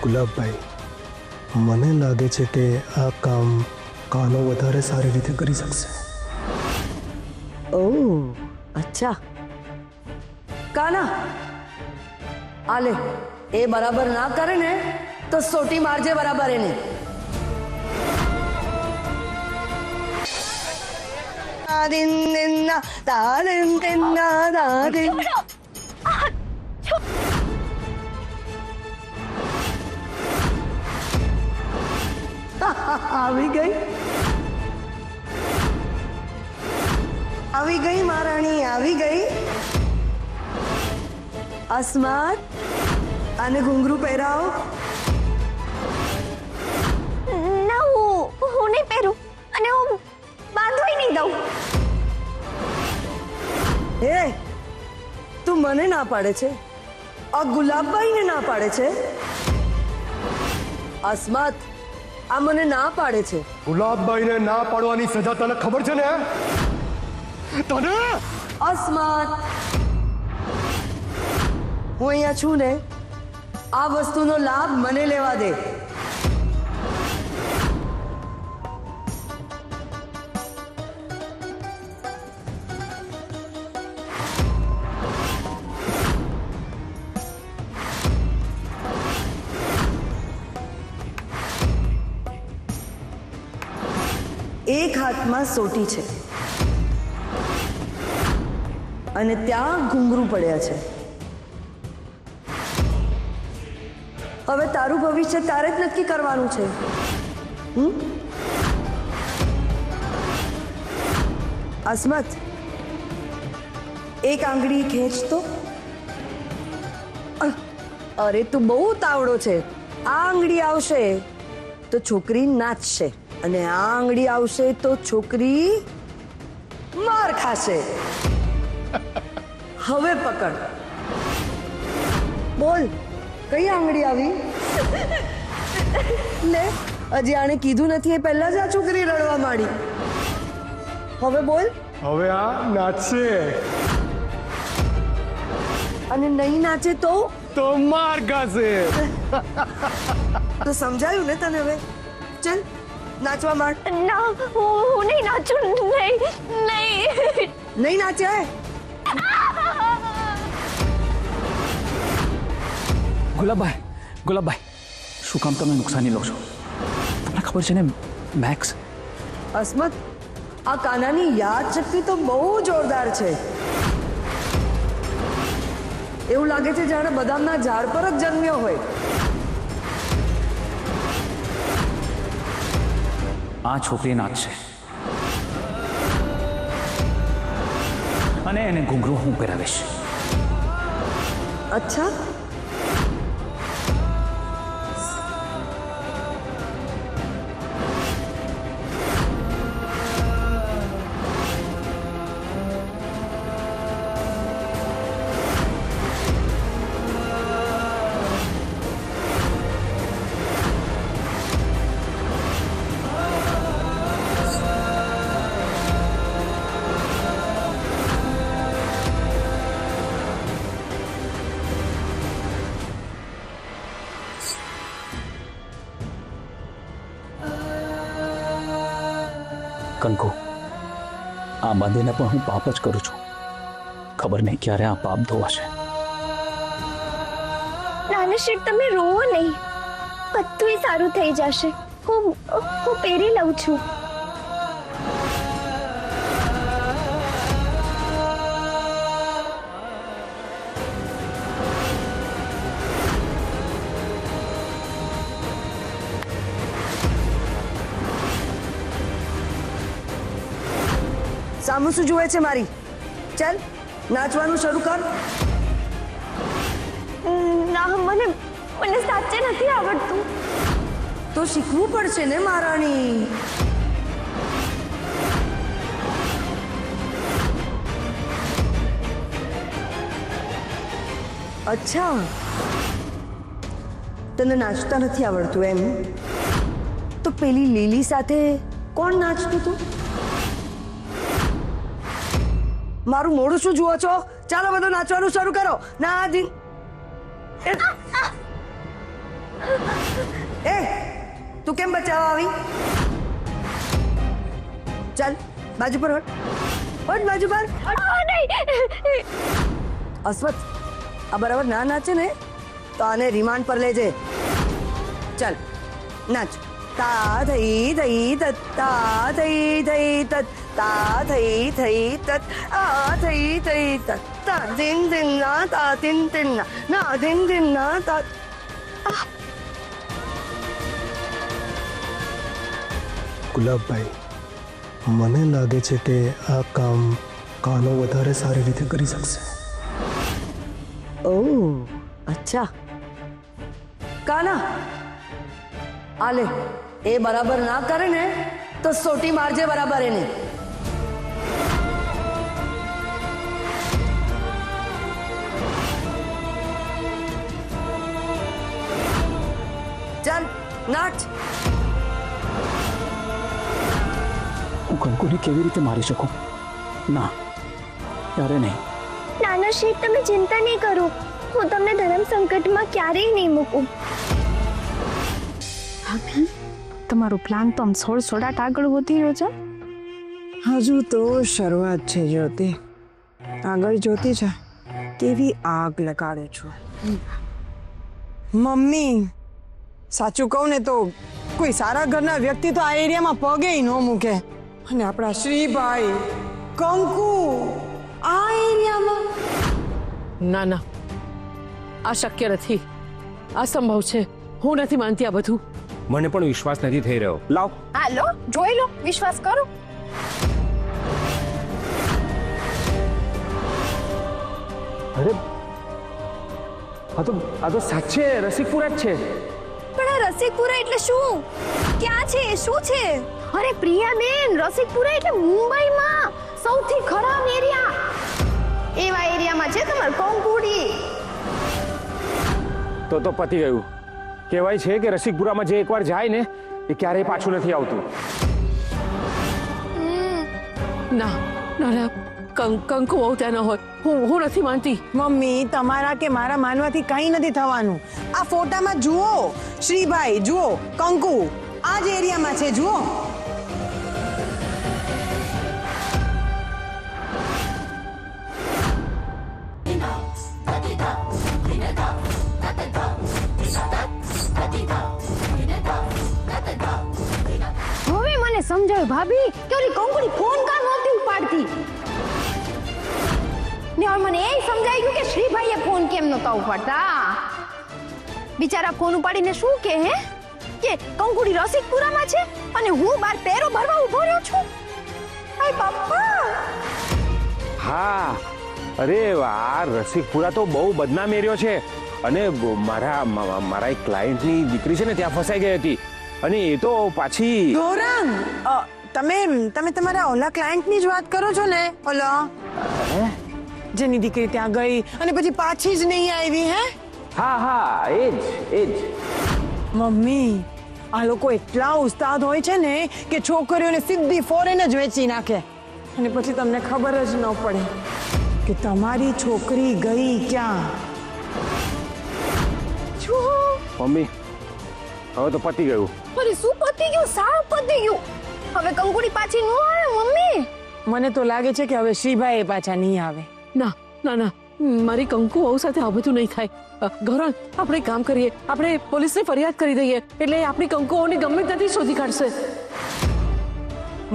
ગુલાબભાઈ, મને લાગે છે કે આ કામ કાનો વધારે સારી રીતે કરી શકશે. ઓહ, અચ્છા. કાના, આલે એ બરાબર ના કરે ને તો સોટી મારજે બરાબર એને. દાદિન દિન્ના દાદિન દિન્ના દાદિન. આવી ગઈ, આવી ગઈ મહારાણી, આવી ગઈ. અસ્માત, આને ઘૂંઘરું પહેરાવો. ના, હું નહીં પહેરું અને હું બાંધવાય નહીં દઉં. હે, તું મને ના પાડે છે? આ ગુલાબભાઈને ના પાડે છે? અસ્માત, આ મને ના પાડે છે. ગુલાબભાઈને ના પાડવાની સજા તને ખબર છે ને? તને અસ્માત, હું અહીંયા છું ને, આ વસ્તુનો લાભ મને લેવા દે. એક હાથમાં સોટી છે અને ત્યાં ઘૂંઘરું પડ્યા છે. હવે તારું ભવિષ્ય તારે જ નક્કી કરવાનું છે. અસ્મત, એક આંગળી ખેંચ તો. અરે તું બહુ તાવડો છે. આ આંગળી આવશે તો છોકરી નાચશે અને આ આંગળી આવશે તો છોકરી માર ખાશે. હવે પકડ. બોલ, કઈ આંગળી આવી? લે, હજી આણે કીધું નથી એ પહેલા જ આ છોકરી રડવા માંડી. હવે બોલ. હવે આ નાચશે અને નહીં નાચે તો માર ખાશે. તો સમજાયું ને તને? હવે ચલ નાચવા માંડ. ના, હું નહીં નાચું. નહીં, નહીં. નહીં નાચે? ગુલાબભાઈ, ગુલાબભાઈ, શું કામ તમે નુકસાની લો છો? તમને ખબર છે ને મેક્સ? અસ્મત, આ કાનાની યાદ શક્તિ તો બહુ જોરદાર છે. એવું લાગે છે જાણે બદામના ઝાડ પર જ જન્મ્યો હોય. આ છોકરી નાચશે અને એને ઘૂંઘરું હું પહેરાવીશ. અચ્છા, કંકુ, આ બાંધીને પણ હું પાપ જ કરું છું. ખબર નહીં ક્યારે આ પાપ ધોવાશે. નાના શેઠ, તમે રોવો નહીં. બધું સારું થઈ જશે. હું પહેરી લઉં છું. સામું શું જુએ છે મારી? ચાલ નાચવાનું શરૂ કર. ના, મને સાચે નથી આવડતું. તો શીખવું પડશે ને મહારાણી. અચ્છા, તને નાચતા નથી આવડતું એમ? તો પેલી લીલી સાથે કોણ નાચતું હતું? મારું મોઢું શું જુઓ છો? ચાલો બધું નાચવાનું શરૂ કરો. ના દિન એ તું કેમ બચાવવા આવી? ચાલ બાજુ પર હટ, બાજુ પર. અસ્વથ, આ બરાબર ના નાચે ને તો આને રિમાન્ડ પર લેજે. ચાલ નાચ. તા થઈ થઈ તત, તા થઈ થઈ તત, તા થઈ થઈ તત, આ થઈ થઈ તત, તા ધીન ધીન ના, તા ધીન ધીન ના, ના ધીન ધીન ના, તા. ગુલાબભાઈ, મને લાગે છે કે આ કામ કાનો વધારે સારી રીતે કરી શકશે. ઓહ અચ્છા. કાના આલે, એ બરાબર ના કરે ને તો સોટી મારજે બરાબર એને. ચાલ નાચ. હું કંકુને કેવી રીતે મારી શકું? ના, ત્યારે નહીં. નાના શેઠ, તમે ચિંતા નહીં કરો. હું તમને ધર્મ સંકટમાં ક્યારેય નહીં મૂકું. ભાભી, તમારો પ્લાન તો આમ સોળાટ આગળ વધી રહ્યો છે. હજુ તો શરૂઆત છે જ્યોતિ. આગળ જોતી છે કેવી આગ લગાડે છો. મમ્મી, સાચું કહું ને તો કોઈ સારા ઘરના વ્યક્તિ તો આ એરિયામાં પગે ન મૂકે. અને આપણા શ્રીભાઈ કંકુ આ એરિયામાં. ના ના, આ શક્ય નથી, અસંભવ છે. હું નથી માનતી આ બધું. મને પણ વિશ્વાસ નથી થઈ રહ્યો. લાવ. હાલો, જોઈ લો, વિશ્વાસ કરો. અરે આ તો સાચે રસિકપુરા જ છે. પણ આ રસિકપુરા એટલે શું? ક્યાં છે? શું છે? અરે પ્રિયાબેન, રસિકપુરા એટલે મુંબઈમાં સૌથી ખરાબ એરિયા. એવા એરિયામાં છે તમાર કંકુડી. તો પતી ગયું. કહેવાય છે કે રસિકપુરામાં જે એકવાર જાય ને એ ક્યારેય પાછું નથી આવતું. ના ના ના, કંકુ બહુ ત્યાં ન હોય. હું નથી માનતી. મમ્મી, તમારા કે મારા માનવાથી કંઈ નથી થવાનું. આ ફોટામાં જુઓ, શ્રીભાઈ જુઓ, કંકુ આ જ એરિયામાં છે. જુઓ. હવે મને સમજાયું ભાભી કે ઓલી કંકુડી ફોન કામ નહોતી ઉપાડતી. ને હવે મને એ સમજાઈ ગયું કે શ્રીભાઈએ ફોન કેમ નહોતા ઉપાડતા. બિચારા ફોન ઉપાડીને શું કે કે કંકુડી રસિકપુરામાં છે અને હું બાર પેરો ભરવા ઊભો રહ્યો છું. આય બાપા. હા, અરે આ રસિકપુરા તો બહુ બદનામ એરિયો છે. અને મારા એક ક્લાયન્ટની દીકરી છે ને ત્યાં ફસાઈ ગઈ હતી. અને એ તો પાછી. ગૌરંગ, તમે તમારા ઓલા ક્લાયન્ટની જ વાત કરો છો ને? ઓલા જેની દીકરી ત્યાં ગઈ અને પછી પાછી જ નહીં આવી. હા, એ જ. મમ્મી, આ લોકો એટલા ઉસ્તાદ હોય છે ને કે છોકરીઓને સીધી ફોરેન જ વેચી નાખે અને પછી તમને ખબર જ ન પડે કે તમારી છોકરી ગઈ ક્યાં. મમ્મી, હવે તો પતી ગયું. અરે શું પતી ગયું? સાવ પતી ગયું. હવે કંકુડી પાછી ન આવે મમ્મી. મને તો લાગે છે કે હવે શ્રીભાઈ પાછા નહીં આવે. ના ના ના, મારી કંકુ બહુ સાથે આ બધું નહીં થાય. ગૌરવ, આપણે કામ કરીએ, આપણે પોલીસને ફરિયાદ કરી દઈએ એટલે આપણી કંકુઓને ગમે ત્યાંથી શોધી કાઢશે.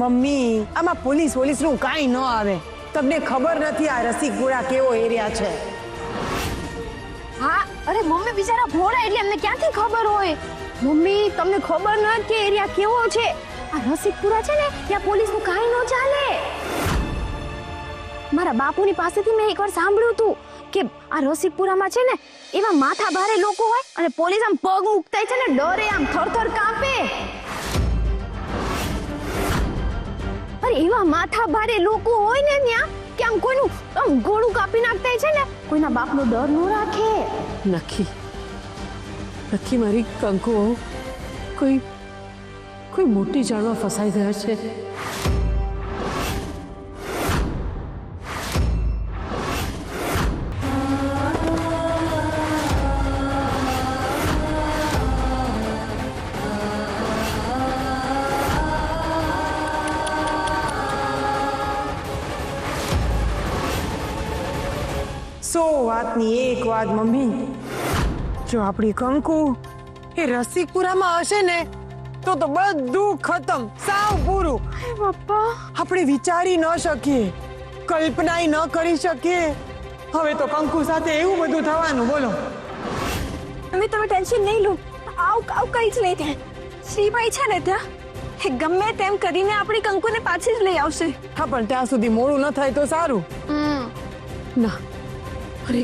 મમ્મી, આમાં પોલીસનું કાંઈ ન આવે. તમને ખબર નથી આ રસિકપુરા કેવો એરિયા છે. હા, અરે મમ્મી બિચારા ભોળા એટલે એમને ક્યાંથી ખબર હોય? મમ્મી, તમને ખબર નથી કે એરિયા કેવો છે. આ રસિકપુરા છે ને ત્યાં પોલીસનું કાંઈ ન ચાલે. મારા બાપુની પાસેથી મેં એકવાર સાંભળ્યું હતું કે આ રસિકપુરામાં છે ને એવા માથા ભારે લોકો હોય અને પોલીસ આમ પગ મૂકતા છે ને ડરે, આમ થરથર કાંપે. અરે એવા માથા ભારે લોકો હોય ને ત્યાં કે આમ કોઈનું આમ ગોળું કાપી નાખતા છે ને કોઈના બાપનો ડર ન રાખે. નક્કી મારી કંકુઓ કોઈ મોટી જાળમાં ફસાઈ ગયા છે. વાતની એક વાત મમ્મી, જો આપણી કંકુ એ રસિકપુરામાં હશે ને તો બધું ખતમ, સાવ પૂરું. પપ્પા આપણે વિચારી ન શકીએ, કલ્પના ન કરી શકીએ. હવે તો કંકુ સાથે એવું બધું થવાનું. બોલો. તમે ટેન્શન નહીં લો, આવ કઈ જ નહીં થાય. શ્રીભાઈ છે ને ત્યાં, એ ગમે તેમ કરીને આપણી કંકુને પાછી જ લઈ આવશે. હા, પણ ત્યાં સુધી મોડું ન થાય તો સારું. ના, અરે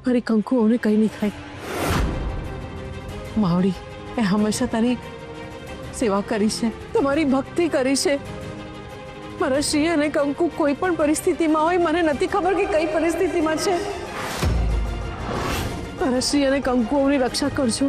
મારી કંકુઓને કઈ નહીં થાય. માવડી એ હંમેશા તારી સેવા કરી છે, તમારી ભક્તિ કરી છે. મારા શ્રી અને કંકુ કોઈ પણ પરિસ્થિતિમાં હોય, મને નથી ખબર કે કઈ પરિસ્થિતિમાં છે. મારા શ્રી અને કંકુઓની રક્ષા કરજો,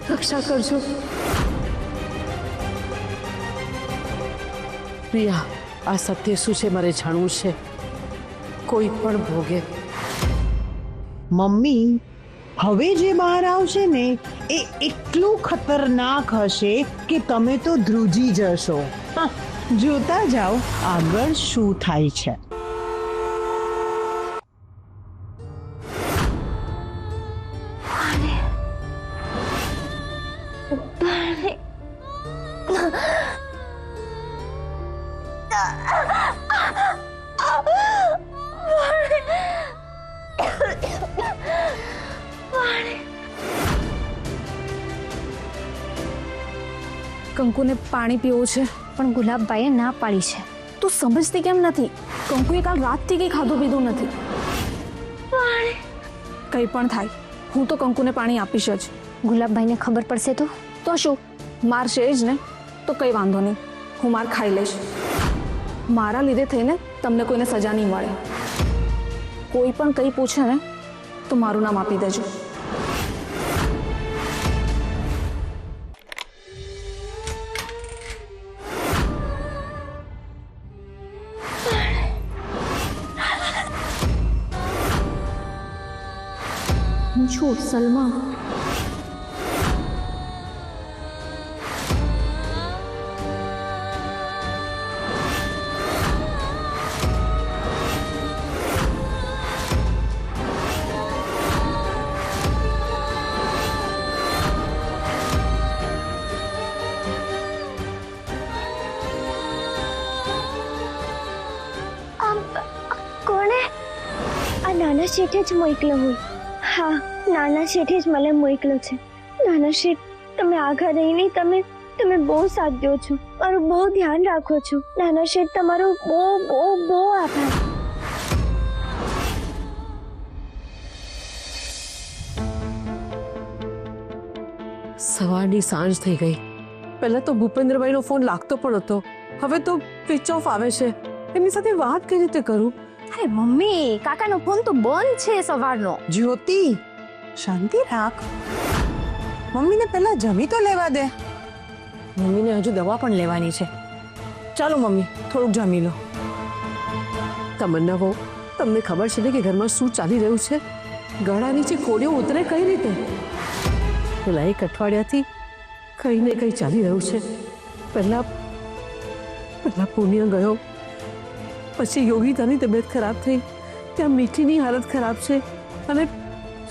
રક્ષા કરજો. પ્રિયા, આ સત્ય શું છે મારે જાણવું છે. કોઈ પણ ભોગે. મમ્મી, હવે જે બહાર આવશે ને એ એટલું ખતરનાક હશે કે તમે તો ધ્રુજી જશો. હા, જોતા જાઓ આગળ શું થાય છે. કંકુને પાણી પીવું છે, પણ ગુલાબભાઈએ ના પાડી છે. તું સમજતી કેમ નથી? કંકુએ કાલ રાતથી કંઈ ખાધું પીધું નથી. કંઈ પણ થાય, હું તો કંકુને પાણી આપીશ જ. ગુલાબભાઈને ખબર પડશે તો શું? મારશે જ ને, તો કંઈ વાંધો નહીં, હું માર ખાઈ લઈશ. મારા લીધે થઈને તમને કોઈને સજા નહીં મળે. કોઈ પણ કંઈ પૂછે ને તો મારું નામ આપી દેજો. હું છું સલમા. કોણે આ નાના શેઠે જ મોકલ્યો હોય? હા, નાના શેઠે જ મને મોકલ્યો છે. નાના શેઠ, તમે આગળ રહીને તમે બહુ સાથ દો છો, મારું બહુ ધ્યાન રાખો છો. નાના શેઠ, તમારો બહુ બહુ બહુ આભાર. સવારની સાંજ થઈ ગઈ. પહેલા તો ભૂપેન્દ્રભાઈનો ફોન લાગતો પણ હતો, હવે તો સ્વિચ ઓફ આવે છે. એમની સાથે વાત કઈ રીતે કરું? અરે મમ્મી, કાકાનો ફોન તો બંધ છે સવારનો. જ્યોતિ, શાંતિ રાખ. મમ્મીને પહેલા જમી તો લેવા દે. મમ્મીને હજુ દવા પણ લેવાની છે. ચાલો મમ્મી, થોડુંક જમી લો. તમન્ના બહુ, તમને ખબર છે ને કે ઘરમાં શું ચાલી રહ્યું છે? ગળા નીચે કોળીઓ ઉતરે કઈ રીતે? પેલા એક અઠવાડિયાથી કઈ ને કઈ ચાલી રહ્યું છે. પહેલા પુણ્ય ગયો, પછી યોગિતાની તબિયત ખરાબ થઈ, ત્યાં મીઠીની હાલત ખરાબ છે, અને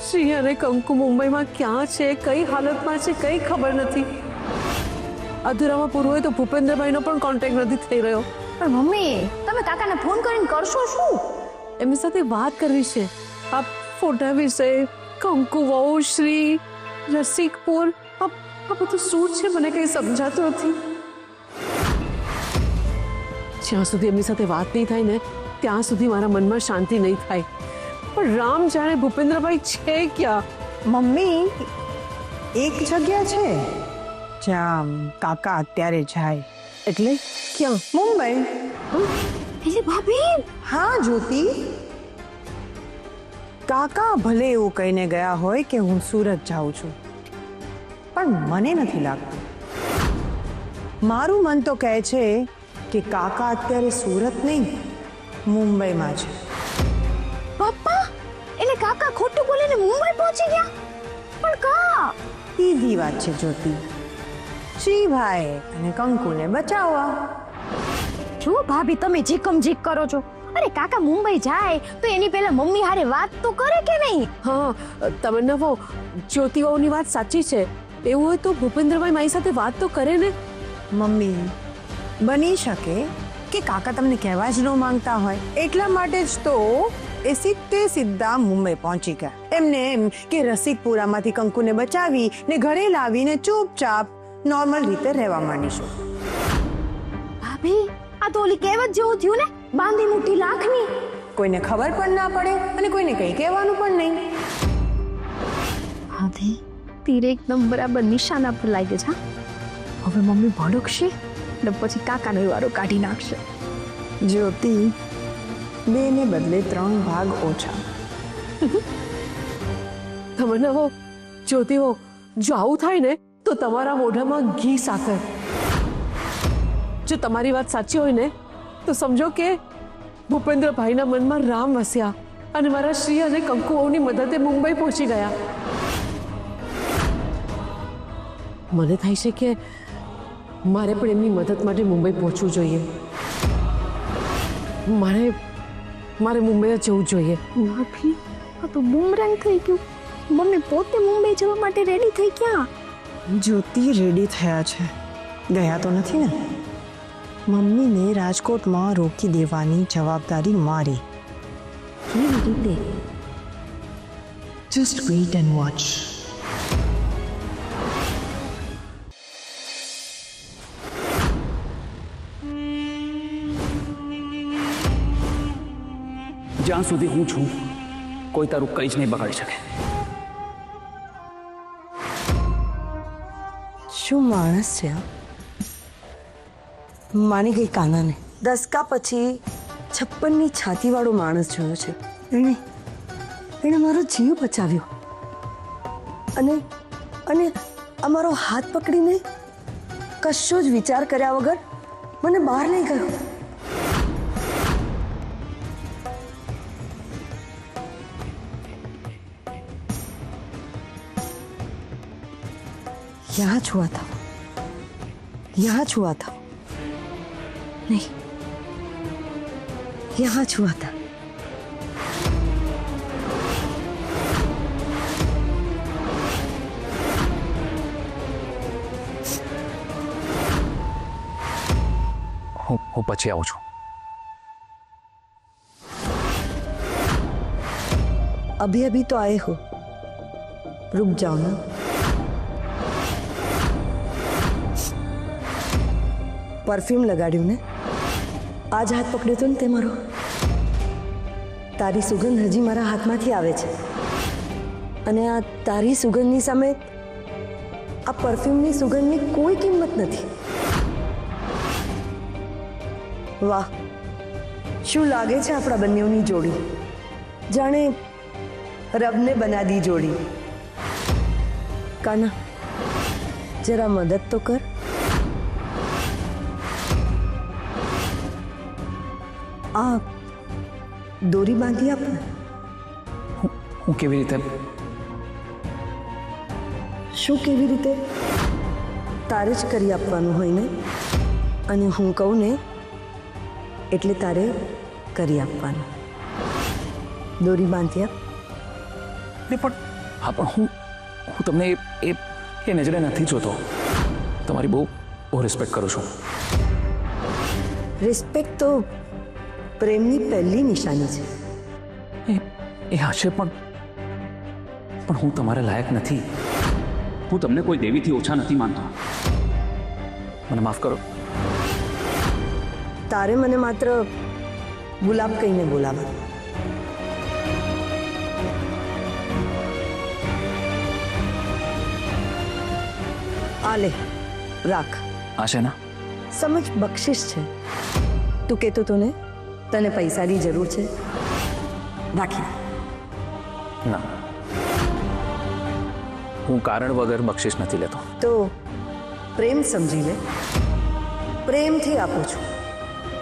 શ્રી અને કંકુ મુંબઈમાં ક્યાં છે, કઈ હાલતમાં છે, કઈ ખબર નથી. અધૂરામાં પૂરું હોય તો ભૂપેન્દ્રભાઈનો પણ કોન્ટેક્ટ નથી થઈ રહ્યો. પણ મમ્મી, તમે કાકાને ફોન કરીને કરશો શું? એમની સાથે વાત કરવી છે, આ ફોટા વિશે, કંકુ વહુ, શ્રી, રસિકપુર, આ બધું શું છે મને કઈ સમજાતું નથી. જ્યાં સુધી એમની સાથે વાત નહીં થાય ને ત્યાં સુધી મારા મનમાં શાંતિ નહીં થાય. પણ રામ જાણે ભૂપેન્દ્રભાઈ છે ક્યાં? મમ્મી, એક જગ્યા છે જ્યાં કાકા અત્યારે જાય. એટલે ક્યાં? મુંબઈ. એટલે ભાભી? હા જ્યોતિ, કાકા ભલે એવું કહીને ગયા હોય કે હું સુરત જાઉં છું, પણ મને નથી લાગતું. મારું મન તો કહે છે કે કાકા અત્યારે સુરત નહીં, મુંબઈમાં છે. પપ્પા, એટલે કાકા ખોટું બોલીને મુંબઈ પહોંચી ગયા? પણ કા? સીધી વાત છે જ્યોતિ, શ્રીભાઈ અને કંકુને બચાવવા. જો ભાભી, તમે જીકમ જીક કરો છો. અરે કાકા મુંબઈ જાય તો એની પહેલા મમ્મી હારે વાત તો કરે કે નહીં? હા તમન્ના વહુ, જ્યોતિ વહુની વાત સાચી છે. એવું હોય તો ભૂપેન્દ્રભાઈ મારી સાથે વાત તો કરે ને. મમ્મી, બની શકે કે કાકા તમને કહેવા જ ન માંગતા હોય, એટલા માટે જ તો એ સીધા મુંબઈ પહોંચી ગયા. એમને એમ કે રસિકપુરામાંથી કંકુને બચાવી ને ઘરે લાવીને ચૂપચાપ નોર્મલ રીતે રહેવા માંડીશું. ભાભી, આ તો ઓલી કહેવત જેવું થયું ને, બાંધી મુઠ્ઠી લાખની. કોઈને ખબર પણ ના પડે અને કોઈને કંઈ કહેવાનું પણ નહીં. ભાભી, તીર એકદમ બરાબર નિશાના પર લાગી છે. હવે મમ્મી ભડકશે ને પછી કાકાનો વારો કાઢી નાખશે. જ્યોતિ, 2 ને બદલે 3 ભાગ ઓછા. તમન્ના વહુ, જ્યોતિ વહુ, જો આવું થાય ને તો તમારા મોઢામાં ઘી સાકર. જો તમારી વાત સાચી હોય ને તો સમજો કે ભૂપેન્દ્રભાઈના મનમાં રામ વસ્યા અને મારા શ્રી અને કંકુ વહુની મદદે મુંબઈ પહોંચી ગયા. મને થાય છે કે મારે પણ એમની મદદ માટે મુંબઈ પહોંચવું જોઈએ. મારે મુંબઈ જ જવું જોઈએ. ભાભી, આ તો બૂમરેંગ થઈ ગયું. મમ્મી પોતે મુંબઈ જવા માટે રેડી થઈ ગયા. જ્યોતિ રેડી થયા છે, ગયા તો નથી ને. મમ્મીને રાજકોટમાં રોકી દેવાની જવાબદારી મારી. કેવી રીતે? Just weight and watch. જ્યાં સુધી હું છું કોઈ તારું કંઈ જ નહીં બગાડી શકે. શું માણસ છે આ? માની ગઈ કાનાને. દસકા પછી 56ની છાતીવાળો માણસ જોયો છે. એણે મારો જીવ બચાવ્યો અને અમારો હાથ પકડીને કશો જ વિચાર કર્યા વગર મને બહાર લઈ ગયો. यहाँ छुआ था, यहाँ छुआ था, नहीं, यहाँ छुआ था. હું પછી આવું છું. अभी अभी तो आए हो, रुक जाओ ना. પરફ્યુમ લગાડ્યું ને, આજ હાથ પકડ્યો તો ને તે મારો. તારી સુગંધ હજી મારા હાથમાંથી આવે છે અને આ તારી સુગંધની સામે આ પરફ્યુમની સુગંધની કોઈ કિંમત નથી. વાહ, શું લાગે છે આપણા બંનેઓની જોડી, જાણે રબને બનાવી જોડી. કાના, જરા મદદ તો કર. આ દોરી બાંધી આપ ને. હું કેવી રીતે? શું કેવી રીતે? તારે જ કરી આપવાનું હોય ને, અને હું કહું ને એટલે તારે કરી આપવાનું. દોરી બાંધી આપ. પણ હા, પણ હું તમને એ નજરે નથી જોતો. તમારી બહુ રિસ્પેક્ટ કરું છું. રિસ્પેક્ટ તો પ્રેમની પહેલી નિશાની છે. એ હશે પણ હું તમારા લાયક નથી. હું તમને કોઈ દેવીથી ઓછા નથી માનતો. મને માફ કરો. તારે મને માત્ર ગુલાબ કહીને બોલાવા. આ લે, રાખ. આ છે ના? સમજ, બક્ષિસ છે. તું કહેતો તો ને તને પૈસાની જરૂર છે, રાખી. ના, હું કારણ વગર બક્ષિસ નથી લેતો. તો પ્રેમ સમજી લે, પ્રેમથી આપું છું.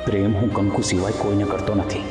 પ્રેમ હું કંકુ સિવાય કોઈને કરતો નથી.